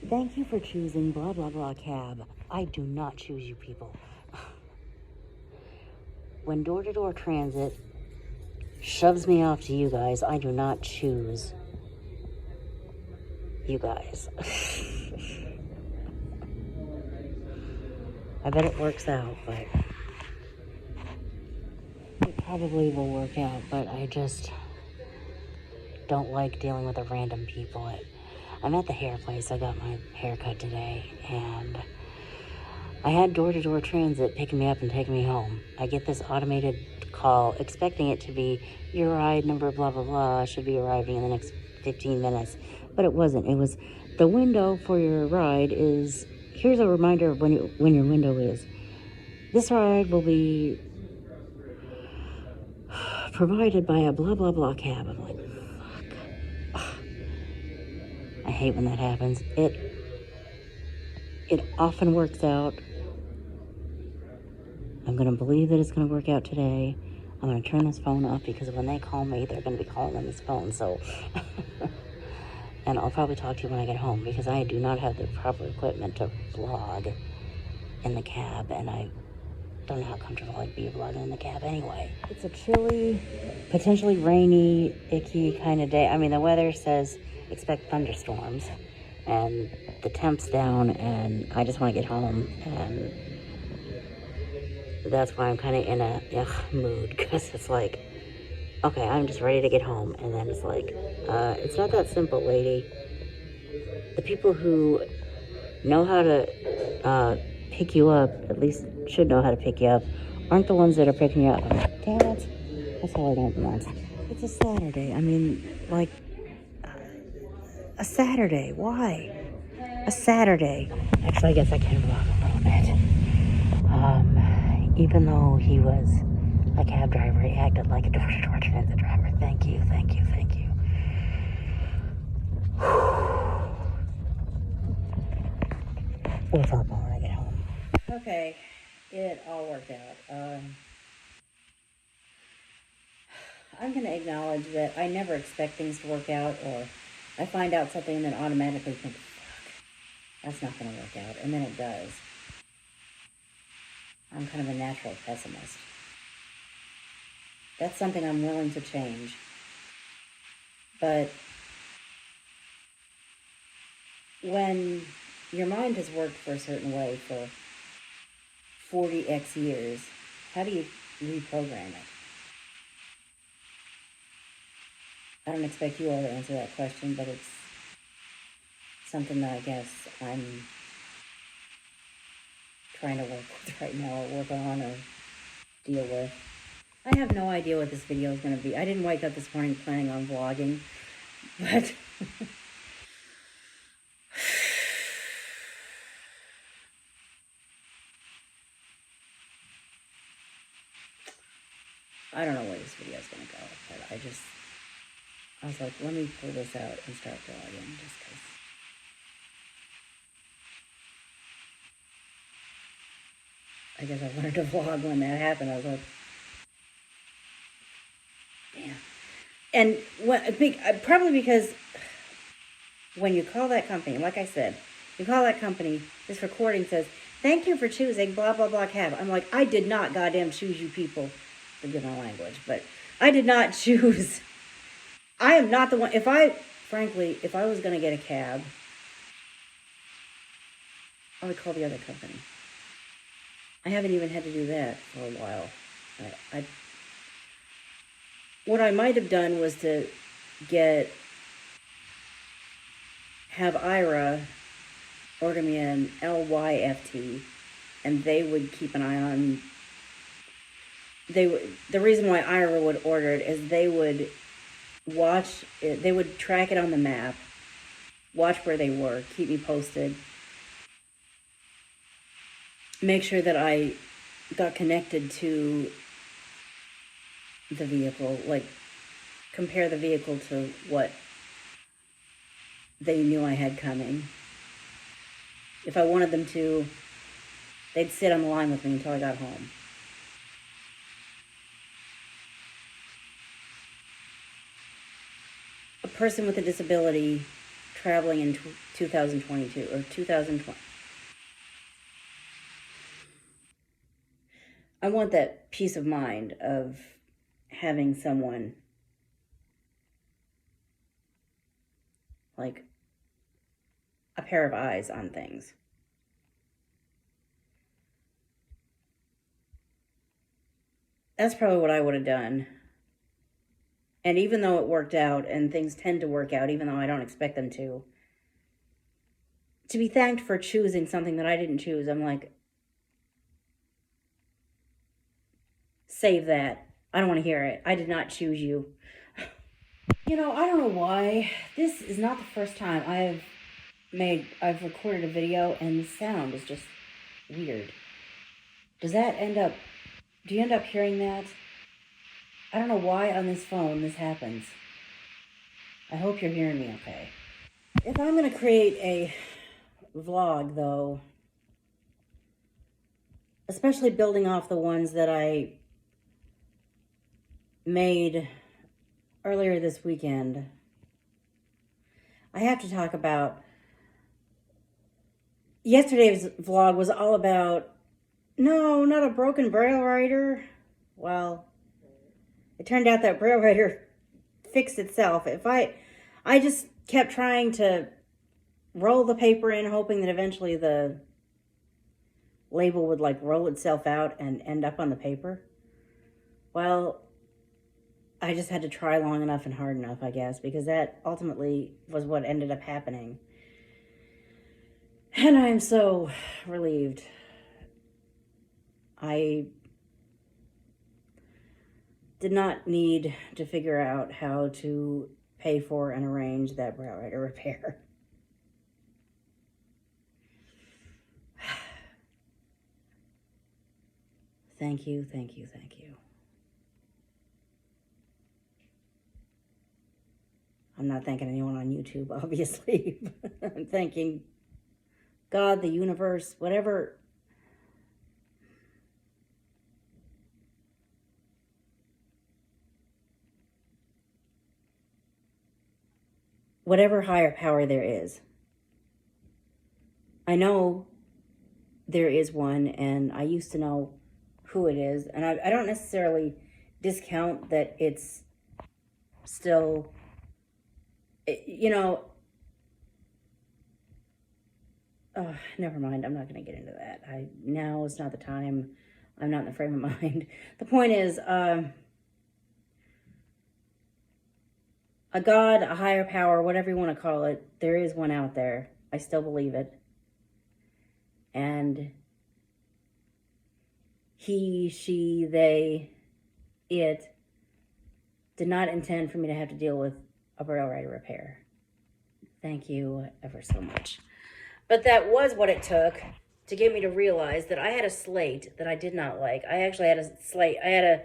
Thank you for choosing blah blah blah cab. I do not choose you people. When door-to-door transit shoves me off to you guys, I do not choose you guys. I bet it works out, but it probably will work out, but I just don't like dealing with the random people. I'm at the hair place. I got my hair cut today, and I had door-to-door transit picking me up and taking me home. I get this automated call expecting it to be your ride number blah blah blah should be arriving in the next 15 minutes, but it wasn't. It was the window for your ride is here's a reminder of when your window is. This ride will be provided by a blah blah blah cab. I'm like, fuck. I hate when that happens. It often works out. I'm going to believe that it's going to work out today. I'm going to turn this phone off because when they call me, they're going to be calling on this phone. So, and I'll probably talk to you when I get home because I do not have the proper equipment to vlog in the cab, and I don't know how comfortable I'd be vlogging in the cab anyway. It's a chilly, potentially rainy, icky kind of day. I mean, the weather says expect thunderstorms, and the temp's down, and I just want to get home, and that's why I'm kind of in a mood, because it's like, okay, I'm just ready to get home, and then it's like, it's not that simple, lady. The people who know how to pick you up, at least should know how to pick you up, aren't the ones that are picking you up. I'm like, damn it, that's all I don't want. It's a Saturday. I mean, like, a Saturday. Why? A Saturday. Actually, I guess I can vlog a little bit. Even though he was a cab driver, he acted like a door-to-door transit driver. Thank you, thank you, thank you. We'll talk more when I get home. Okay, it all worked out. I'm going to acknowledge that I never expect things to work out, or I find out something and then automatically think, fuck, that's not going to work out, and then it does. I'm kind of a natural pessimist. That's something I'm willing to change. But when your mind has worked for a certain way for 40x years, how do you reprogram it? I don't expect you all to answer that question, but it's something that I guess I'm trying to work with right now, or work on, or deal with. I have no idea what this video is going to be. I didn't wake up this morning planning on vlogging, but I don't know where this video is going to go, but I was like, let me pull this out and start vlogging just because. I guess I wanted to vlog when that happened. I was like, damn. And probably because when you call that company, like I said, you call that company, this recording says, thank you for choosing blah, blah, blah cab. I'm like, I did not goddamn choose you people. Forgive my language, but I did not choose. I am not the one. Frankly, if I was going to get a cab, I would call the other company. I haven't even had to do that for a while. What I might have done was to have Aira order me an LYFT, and they would keep an eye on. The reason why Aira would order it is they would watch it. They would track it on the map, watch where they were, keep me posted, make sure that I got connected to the vehicle, like compare the vehicle to what they knew I had coming. If I wanted them to, they'd sit on the line with me until I got home. A person with a disability traveling in 2022 or 2020. I want that peace of mind of having someone like a pair of eyes on things. That's probably what I would have done. And even though it worked out, and things tend to work out, even though I don't expect them to be thanked for choosing something that I didn't choose, I'm like, save that. I don't want to hear it. I did not choose you. You know, I don't know why. This is not the first time I've recorded a video and the sound is just weird. Do you end up hearing that? I don't know why on this phone this happens. I hope you're hearing me okay. If I'm going to create a vlog, though, especially building off the ones that I made earlier this weekend, I have to talk about yesterday's vlog was all about, no, not a broken braille writer. Well, it turned out that braille writer fixed itself. I just kept trying to roll the paper in, hoping that eventually the label would like roll itself out and end up on the paper. Well, I just had to try long enough and hard enough, I guess, because that ultimately was what ended up happening. And I'm so relieved. I did not need to figure out how to pay for and arrange that braille writer repair. Thank you, thank you, thank you. I'm not thanking anyone on YouTube, obviously. I'm thanking God, the universe, whatever. Whatever higher power there is. I know there is one, and I used to know who it is, and I don't necessarily discount that it's still, you know, never mind, I'm not going to get into that. Now is not the time. I'm not in the frame of mind. The point is, a God, a higher power, whatever you want to call it, there is one out there. I still believe it. And he, she, they, it did not intend for me to have to deal with a braille writer repair. Thank you ever so much. But that was what it took to get me to realize that I had a slate that I did not like. I actually had a slate. I had a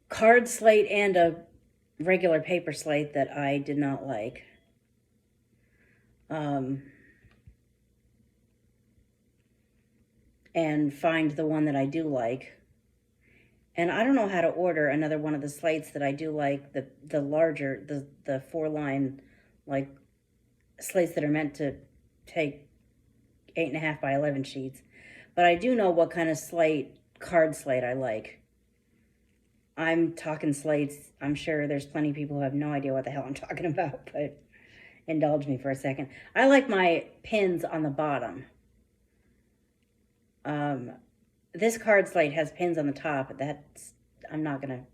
card slate and a regular paper slate that I did not like. And find the one that I do like. And I don't know how to order another one of the slates that I do like, the larger, the 4-line, like, slates that are meant to take 8.5 by 11 sheets. But I do know what kind of card slate I like. I'm talking slates. I'm sure there's plenty of people who have no idea what the hell I'm talking about, but indulge me for a second. I like my pins on the bottom. This card slate has pins on the top. I'm not gonna.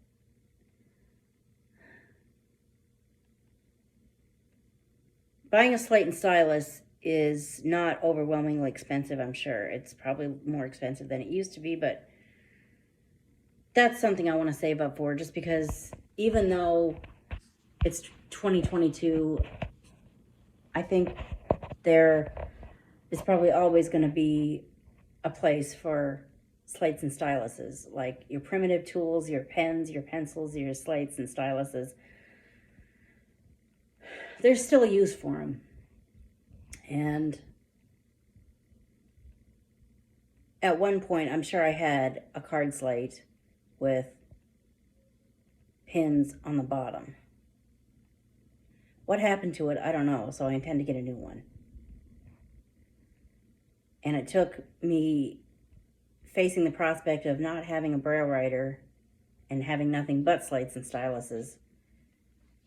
Buying a slate and stylus is not overwhelmingly expensive, I'm sure. It's probably more expensive than it used to be, but that's something I want to save up for, just because even though it's 2022, I think there is probably always going to be a place for slates and styluses, like your primitive tools, your pens, your pencils, your slates and styluses. There's still a use for them. And at one point, I'm sure I had a card slate with pins on the bottom. What happened to it, I don't know, so I intend to get a new one. And it took me facing the prospect of not having a braille writer and having nothing but slates and styluses,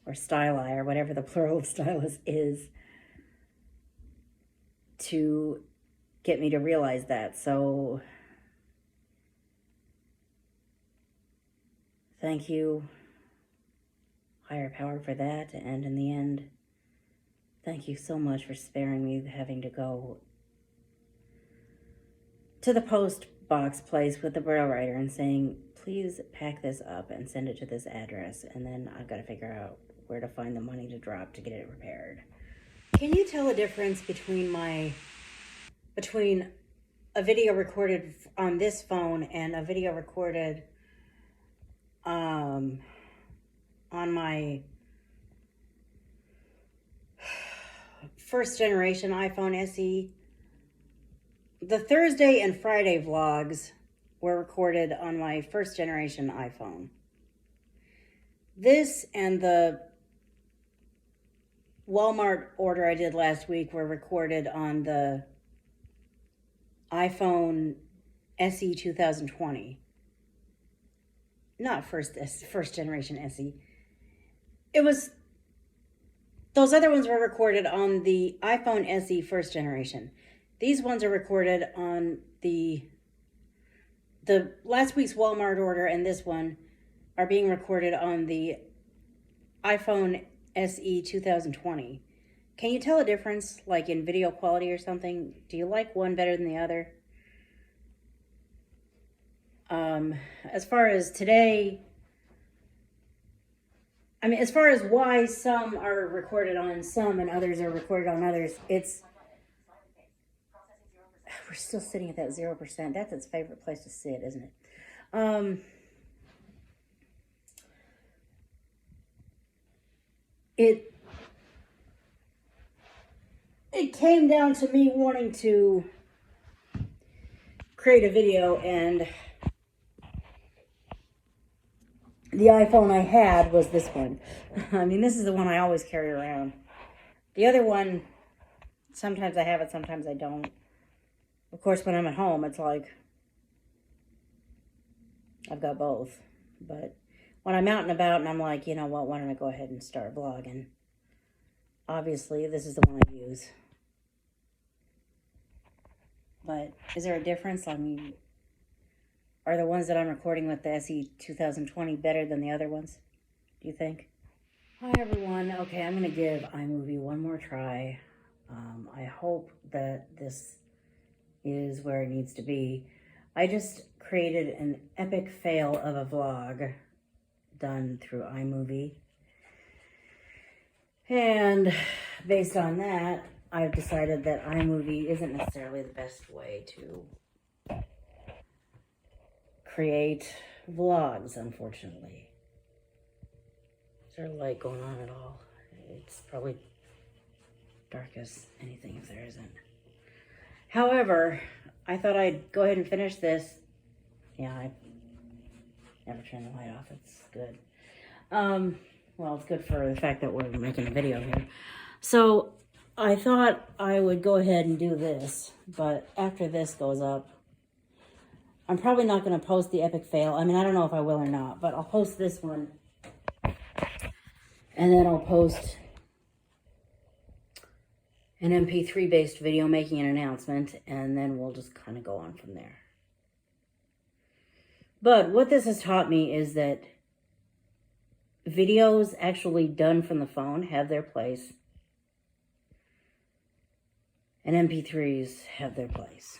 or styli, or whatever the plural of stylus is, to get me to realize that. So thank you, higher power, for that. And in the end, thank you so much for sparing me having to go to the post box place with the braille writer and saying, please pack this up and send it to this address. And then I've got to figure out where to find the money to drop to get it repaired. Can you tell a difference between a video recorded on this phone and a video recorded on my first generation iPhone SE? The Thursday and Friday vlogs were recorded on my first generation iPhone. This and the Walmart order I did last week were recorded on the iPhone SE 2020. Not first generation SE. Those other ones were recorded on the iPhone SE first generation. These ones are recorded on the last week's Walmart order, and this one are being recorded on the iPhone SE 2020. Can you tell a difference, like in video quality or something? Do you like one better than the other? As far as today, as far as why some are recorded on some and others are recorded on others, we're still sitting at that 0%. That's its favorite place to sit, isn't it? It came down to me wanting to create a video, and the iPhone I had was this one. This is the one I always carry around. The other one, sometimes I have it, sometimes I don't. Of course, when I'm at home, it's like I've got both. But when I'm out and about and I'm like, you know what, why don't I go ahead and start vlogging? Obviously, this is the one I use. But is there a difference? Are the ones that I'm recording with the SE 2020 better than the other ones, do you think? Hi, everyone. Okay, I'm going to give iMovie one more try. I hope that this is where it needs to be. I just created an epic fail of a vlog done through iMovie. And based on that, I've decided that iMovie isn't necessarily the best way to create vlogs, unfortunately. Is there a light going on at all? It's probably dark as anything if there isn't. However, I thought I'd go ahead and finish this. Yeah, I never turn the light off. It's good. Well, it's good for the fact that we're making a video here. So I thought I would go ahead and do this, but after this goes up, I'm probably not going to post the epic fail. I don't know if I will or not, but I'll post this one. And then I'll post an MP3 based video making an announcement, and then we'll just kind of go on from there. But what this has taught me is that videos actually done from the phone have their place, and MP3s have their place.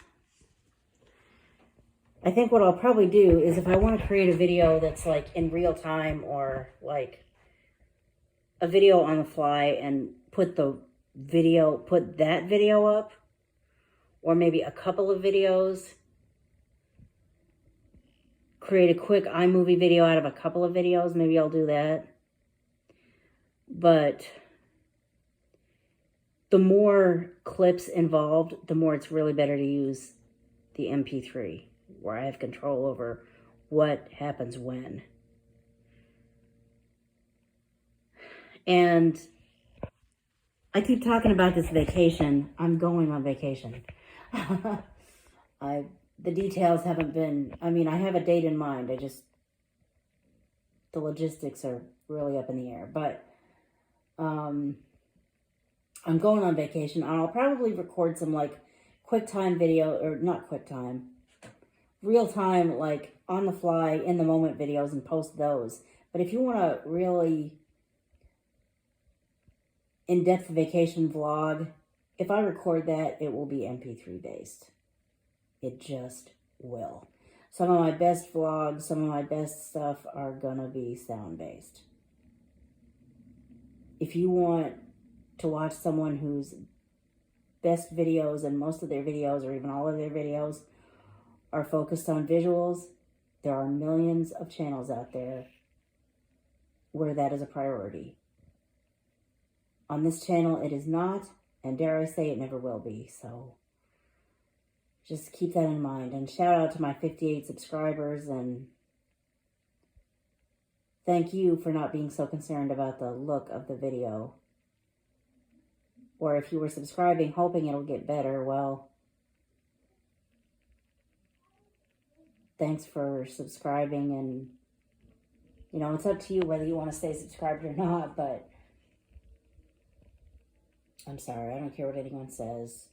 I think what I'll probably do is, if I want to create a video that's like in real time, or like a video on the fly, and put that video up, or maybe a couple of videos, create a quick iMovie video out of a couple of videos, maybe I'll do that. But the more clips involved, the more it's really better to use the MP3, where I have control over what happens when. And I keep talking about this vacation. I'm going on vacation. The details haven't been, I mean, I have a date in mind. The logistics are really up in the air. But I'm going on vacation. I'll probably record some like QuickTime video, or not QuickTime, real time, like on the fly, in the moment videos and post those. But if you want a really in-depth vacation vlog, if I record that, it will be MP3 based. It just will. Some of my best vlogs, some of my best stuff are gonna be sound based. If you want to watch someone whose best videos and most of their videos, or even all of their videos, are focused on visuals, there are millions of channels out there where that is a priority. On this channel, it is not, and dare I say, it never will be. So just keep that in mind. And shout out to my 58 subscribers, and thank you for not being so concerned about the look of the video. Or if you were subscribing hoping it'll get better, well, thanks for subscribing. And, you know, it's up to you whether you want to stay subscribed or not, but I'm sorry, I don't care what anyone says.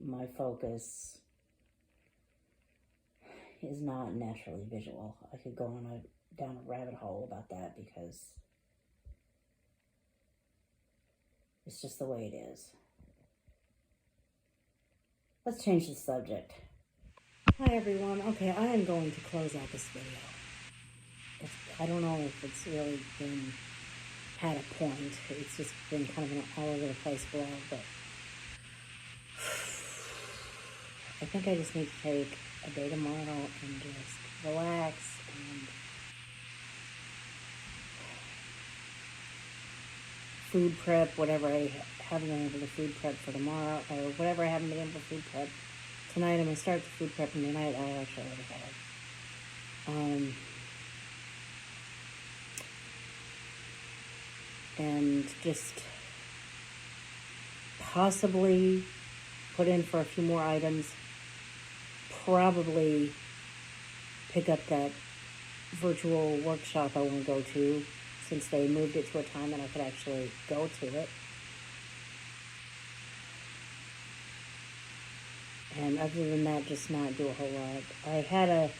My focus is not naturally visual. I could go down a rabbit hole about that because it's just the way it is. Let's change the subject. Hi everyone. Okay, I am going to close out this video. I don't know if it's really been had a point. It's just been kind of an all over the place vlog, but I think I just need to take a day tomorrow and just relax and food prep, whatever I haven't been able to food prep for tomorrow, or whatever I haven't been able to food prep tonight. I'm going to start the food prepping tonight. I actually already have. And just possibly put in for a few more items. Probably pick up that virtual workshop I want to go to, since they moved it to a time that I could actually go to it. And other than that, just not do a whole lot. I had a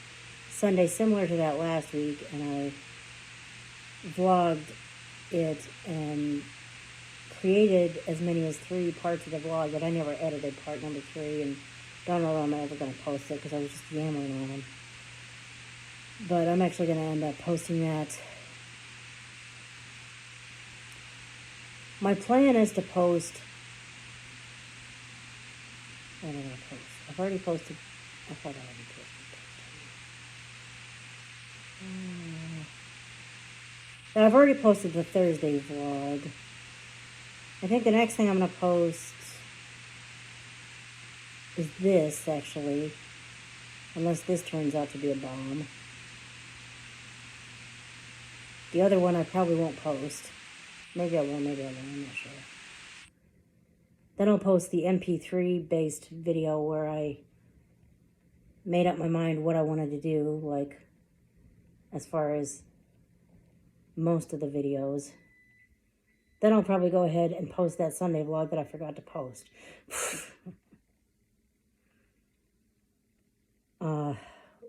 Sunday similar to that last week, and I vlogged it and created as many as 3 parts of the vlog, but I never edited part number 3, and don't know if I'm ever going to post it because I was just yammering on. But I'm actually going to end up posting that. My plan is to post. What am I going to post? I've already posted. I thought I already posted. I've already posted the Thursday vlog. I think the next thing I'm going to post is this, actually. Unless this turns out to be a bomb. The other one I probably won't post. Maybe I will, maybe I won't, I'm not sure. Then I'll post the MP3-based video where I made up my mind what I wanted to do, like, as far as most of the videos. Then I'll probably go ahead and post that Sunday vlog that I forgot to post.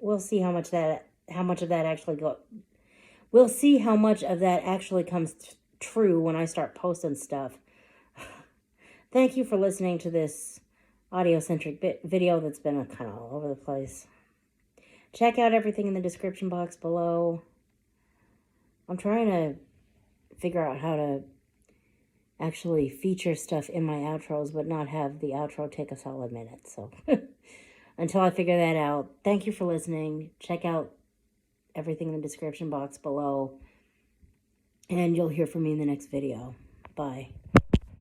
We'll see how much of that actually we'll see how much of that actually comes true when I start posting stuff. Thank you for listening to this audio-centric video that's been kind of all over the place. Check out everything in the description box below. I'm trying to figure out how to actually feature stuff in my outros, but not have the outro take a solid minute. So until I figure that out, thank you for listening. Check out everything in the description box below, and you'll hear from me in the next video. Bye.